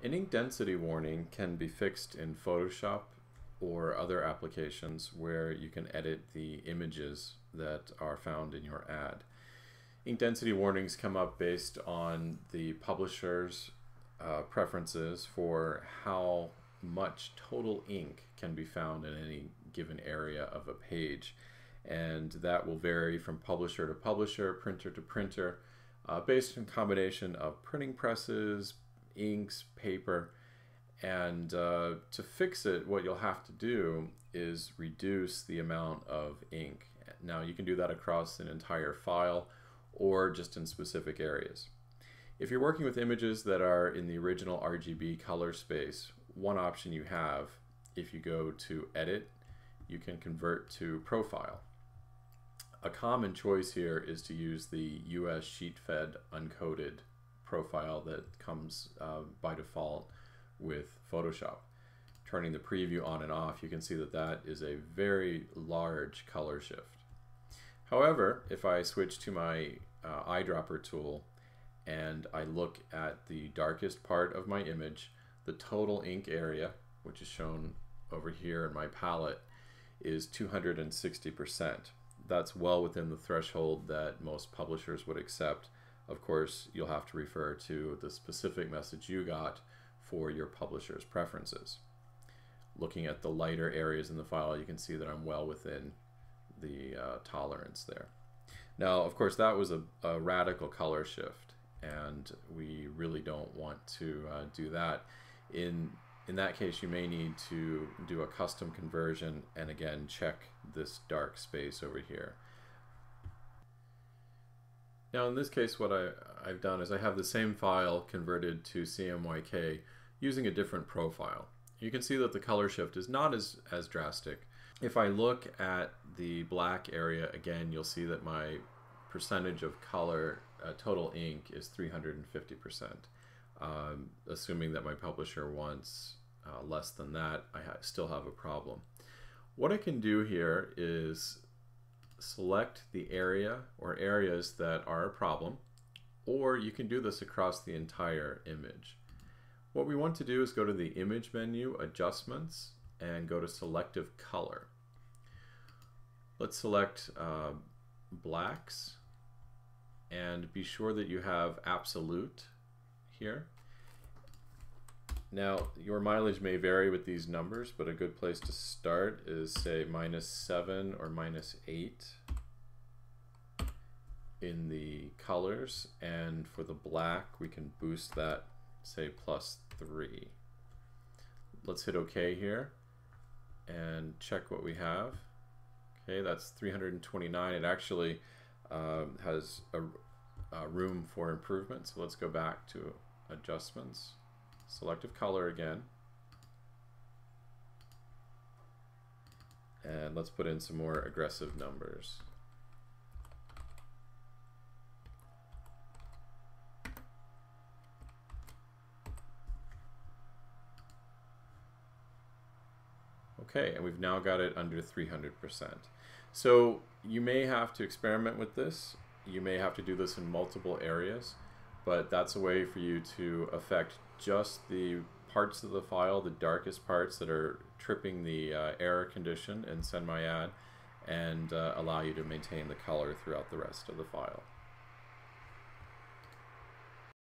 An ink density warning can be fixed in Photoshop or other applications where you can edit the images that are found in your ad. Ink density warnings come up based on the publisher's preferences for how much total ink can be found in any given area of a page, and that will vary from publisher to publisher, printer to printer, based on a combination of printing presses, inks, paper, and to fix it, what you'll have to do is reduce the amount of ink. Now you can do that across an entire file or just in specific areas. If you're working with images that are in the original RGB color space, one option you have, if you go to Edit, you can convert to Profile. A common choice here is to use the US sheet-fed uncoded profile that comes by default with Photoshop. Turning the preview on and off, you can see that that is a very large color shift. However, if I switch to my eyedropper tool and I look at the darkest part of my image, the total ink area, which is shown over here in my palette, is 260%. That's well within the threshold that most publishers would accept. Of course, you'll have to refer to the specific message you got for your publisher's preferences. Looking at the lighter areas in the file, you can see that I'm well within the tolerance there. Now, of course, that was a radical color shift, and we really don't want to do that. In that case, you may need to do a custom conversion and again check this dark space over here. Now in this case, what I've done is I have the same file converted to CMYK using a different profile. You can see that the color shift is not as drastic. If I look at the black area again, you'll see that my percentage of color total ink is 350%. Assuming that my publisher wants less than that, I still have a problem. What I can do here is select the area or areas that are a problem, or you can do this across the entire image. What we want to do is go to the Image menu, Adjustments, and go to Selective Color. Let's select blacks, and be sure that you have Absolute here. Now, your mileage may vary with these numbers, but a good place to start is, say, -7 or -8 in the colors, and for the black, we can boost that, say, +3. Let's hit OK here and check what we have. Okay, that's 329. It actually has a room for improvement, so let's go back to Adjustments. Selective color again, and let's put in some more aggressive numbers. Okay, and we've now got it under 300%. So you may have to experiment with this. You may have to do this in multiple areas, but that's a way for you to affect just the parts of the file, the darkest parts that are tripping the error condition in Send My Ad, and allow you to maintain the color throughout the rest of the file.